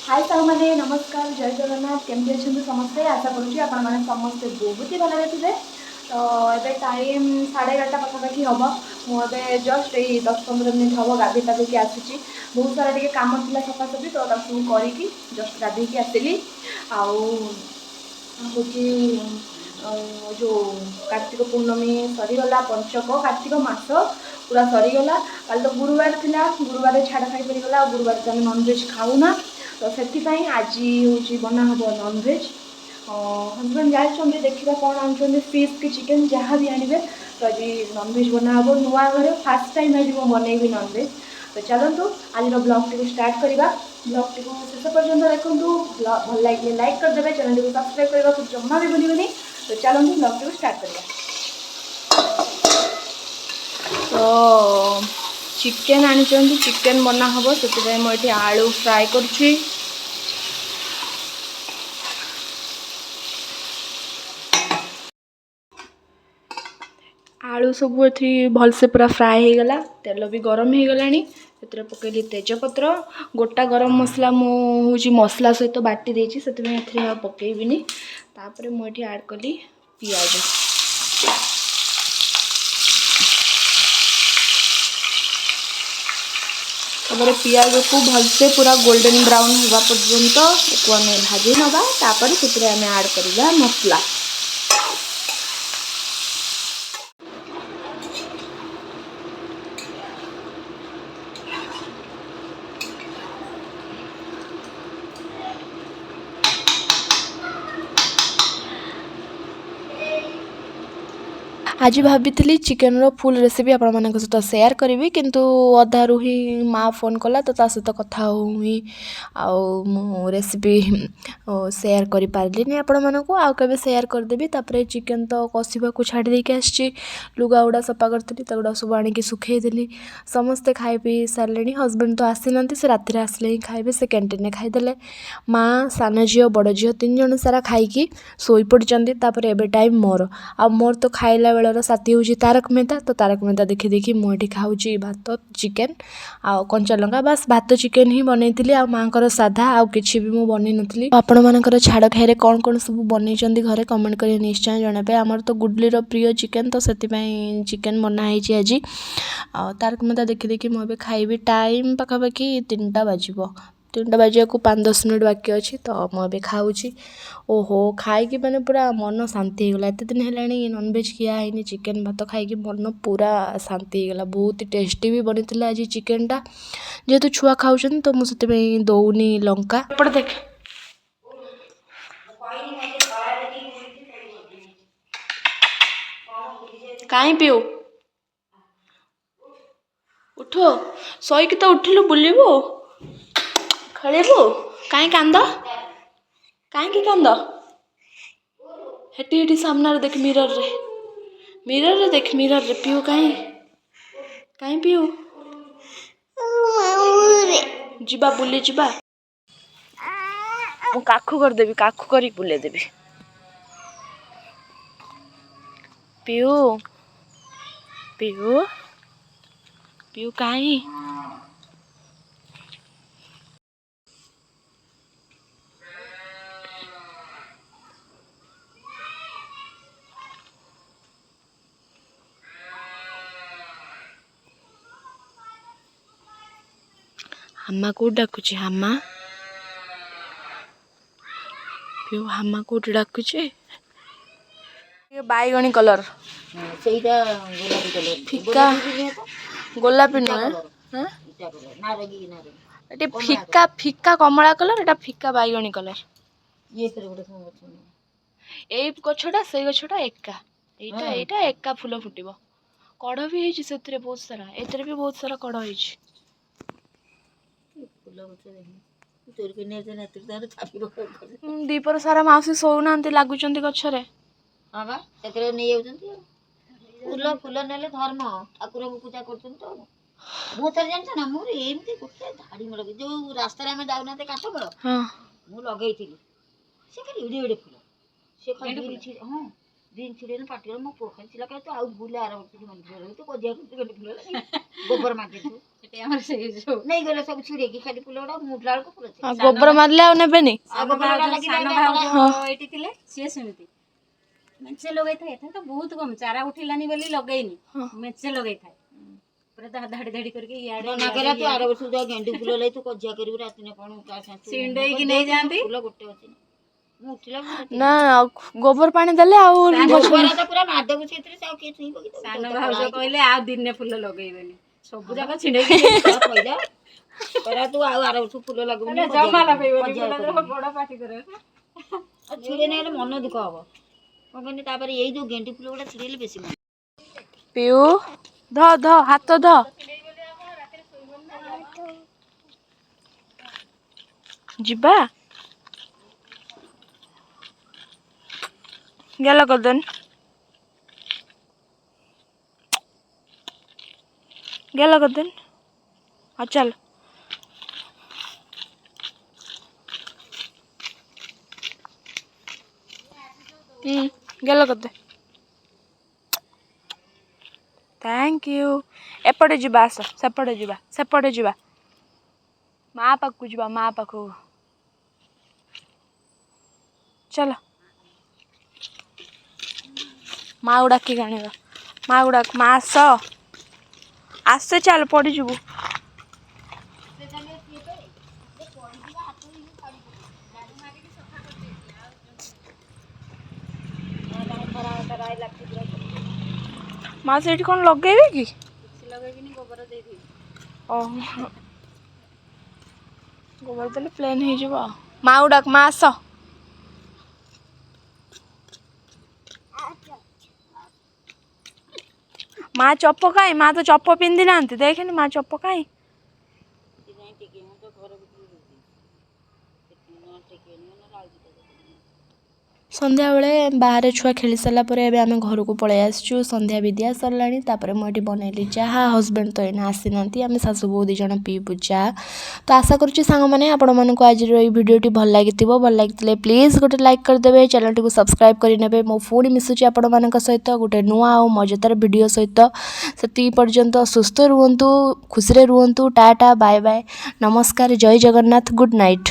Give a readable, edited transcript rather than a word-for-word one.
हाय साहू मैंने नमस्कार जय जगन्नाथ केमती अच्छे समस्ते आशा करुँच आपने समस्ते बहुत ही भलि थे। तो ये टाइम 11:30 पाखापाखि हम मुझे जस्ट ये 10-15 मिनट हम गाधे पाधे आसूँ बहुत सारा टे कम था सफासफी तो सब करके जस्ट गाधे आसली हूँ जो कार्तिक पूर्णमी सरीगला पंचक कार्तिक मास पूरा सरीगला कल तो गुरुवार थिला गुरुवार छाड़ खाई पड़गला गुरुवार तो नॉनवेज खाऊना तो से आज हूँ बना हम नॉनवेज हजबैंड जाइए देखा कौन आने फिश कि चिकेन जहाँ भी आने तो आज नॉनवेज बना हम नुआ घर फास्ट टाइम आज मुझे बनइबी नॉनवेज तो चलतु आज ब्लॉग टी स्टार्ट करवा ब्लॉग टी शेष पर्यंत देखूँ भल लगे लाइक करदे चैनल को सब्सक्राइब करने को जमा भी भूलि तो चलतु ब्लॉग टी स्टार्ट करवा। तो चिकेन आनी चिकेन बना हम से मुझे आलू फ्राए करुँची आलू सब भलसे पूरा फ्राए हो गला तेल भी गरम हो गला से पकईली तेजपत्र गोटा गरम मसला मुझे मसला सहित बाटी देती से पकईबिनी तापर मुझे ऐड कली पियाज तापर पियाज को भलसे पूरा गोल्डन ब्राउन होगा पर्यंत आम भाजी नवा तापर से आम ऐड करवा मसला आज भाभी चिकेन रो फुल रेसिपी आपण मानक सहित शेयर करी किंतु अधारू ही माँ फोन कला तो सहित कथा हुई आउ रेसिपी शेयर कर पार्ली आपण मानक आउ केबे शेयर करदेवी तापर चिकेन तो कषा को छाड़ी देके आसी लुगा गुड़ा सफा करी गुड़ा सब आणिक सुखईदेली समस्ते खाई पी सारे हजबैंड तो आसी ना से राति आसले ही खाइबे से कैंटीन खाईदे माँ सान झील बड़ झील 3 जन सारा खाई शोई पड़ते तापर एबे टाइम मोर आ मोर तो खाइला बेलर साथी हूँ तारक मेहता तो तारक मेहता देखी देखी मुझे खाऊँ भात चिकेन आ कंचा लंका बास भात चिकेन ही बनई आ माँ साधा आउ कि भी मुझे बनई नी आपण मानकर छाड़ खाई कौन कौन सब बनई घरे कमेंट कर निश्चय जनइबे आमर तो गुडलीर प्रिय चिकेन तो से चिकेन बनाई आज तारक मेहता देखी देखी मुझे खाइबी टाइम पाखापाखि 3टा बाजिबो 3टा बाजिया को 5-10 मिनट बाकी अच्छी तो मुझे खाऊँ ओहो खाई मैंने पूरा मन शांति होगा एत दिन है नॉनवेज किया है चिकेन भात खाई मन पूरा शांति होगा बहुत टेस्टी भी बनी आज चिकेन टा जेहेतु छुआ खाऊँ तो मुझे दौनी लंका देख कहीं पीऊ उठ शोक तो उठिलु बुलबू खेलबू कहीं कांद कहीं कांद हेटी हेटी सामने देख मिरर रे देख मिरर रे पीऊ कहीं कहीं पीऊ जीवा बुली जीवा काखू करदेवी काखू कर बुले देवी पीऊ पीऊ पीऊ कहीं हामा को डाकुची हामा पीऊ हामा को डाकुची बैगणी कलर फिका गोलापी नुहे फिका फिका कमला कलर एटा फिका बैगणी कलर ये गछटा से गछटा एका एटा एटा एका फूल फुटिबो कढ़ भी है से बहुत सारा एतरे भी बहुत सारा कढ़ है दीपर सारा माउसी शोना लगुच गचरे फूल फूल ने धर्म ठाकुर को पूजा कर मु थर जानछ ना मोर एमती गोटे धाड़ी लगे जो रास्ता रे हम जाउना ते काट बळ हां मु लगेइथिली से खाली एडे एडे फूल से खाली हां दिन छिड़े पार्टी मो पुओ खाई चिला तू आउ बुले आर मन तू कजिया गंडी फुल गोबर मार नहीं गले सब छिड़े की खाली फुल गुड़ा मुठला को फुल गोबर मारले आ नेबेनी एटी थिले सी सेमती मेचे लगे था तो बहुत कम चारा उठिलानी बोली लगेनी मेचे लगे था पूरा धाड़ी धाड़ी करके याडे ना करा तू आर वर्ष तो गेंडी फुल लै तू कजिया करी रात ने कोन का साथ सिंडई की नहीं जानती फुल गोटे अछि ना गोबर पानी देले आ गोबर तो पूरा मार देबु सेतरे साउ के छुई बकी सानो भाउज कहले आ दिन फुल लगेबेनी सब जाक छिड़े के पहिला परा तू आर वर्ष फुल लगुनी जमा लगेबेनी बड़ा पार्टी करे छिड़े नहीं मन दुख हबो कोन तापर एई जो गेंडी फुल गुड़ा छिड़ेले बेसी मन पिऊ ध ध हाथ ध जिबा गेला कदन गेला कदन चल गेला कदे थैंक यू एपटे जीवा आस सेपटे जीवा माँ पाखु जीवा माँ पाखु चल माँ को डाक आने माँ को डाक माँ आस आसे चल पड़ जीवु माँ से कौन लगे कि गोबर देले प्लेन हो माँ को डाक माँ आस माँ चप कहीं माँ तो चप पिंधि ना देखेनि माँ चप कहीं संध्या बेले बाहर छुआ खेली सारा आम घर को पलि आसचु संध्या भी दिया सरलानी तापर मुझे बनैली चाहा हजबैंड तो एना आसी ना आम सासू बो दिज पीबू चाह तो आशा करुँच सांग मैंने आपण मानक आज भिडियोटी भल लगी प्लीज गोटे लाइक करदे चैनल टी सब्सक्राइब करने मो पुणी मिसुची आपण मान सहित गोटे नुआ और मजेदार वीडियो सहित से पर्यंत सुस्थ रुहतु खुशी रुहतु टाटा बाय बाय नमस्कार जय जगन्नाथ गुड नाइट।